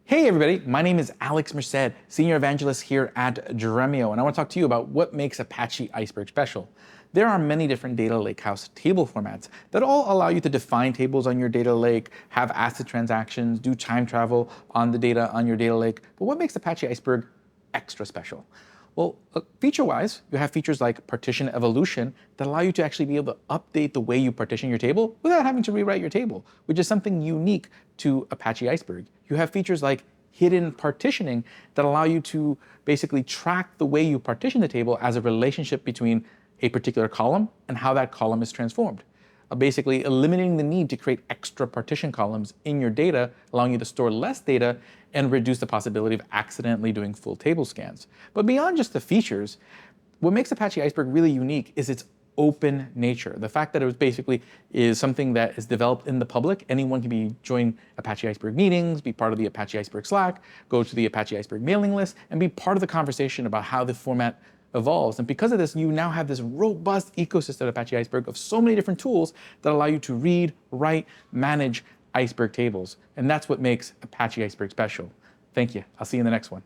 Hey everybody, my name is Alex Merced, Senior Evangelist here at Dremio, and I want to talk to you about what makes Apache Iceberg special. There are many different Data Lakehouse table formats that all allow you to define tables on your data lake, have ACID transactions, do time travel on the data on your data lake. But what makes Apache Iceberg extra special? Well, feature-wise, you have features like partition evolution that allow you to actually be able to update the way you partition your table without having to rewrite your table, which is something unique to Apache Iceberg. You have features like hidden partitioning that allow you to basically track the way you partition the table as a relationship between a particular column and how that column is transformed. Basically eliminating the need to create extra partition columns in your data, allowing you to store less data and reduce the possibility of accidentally doing full table scans. But beyond just the features, what makes Apache Iceberg really unique is its open nature. The fact that it basically is something that is developed in the public. Anyone can join Apache Iceberg meetings, be part of the Apache Iceberg Slack, go to the Apache Iceberg mailing list, and be part of the conversation about how the format evolves. And because of this, you now have this robust ecosystem of Apache Iceberg of so many different tools that allow you to read, write, manage Iceberg tables. And that's what makes Apache Iceberg special. Thank you. I'll see you in the next one.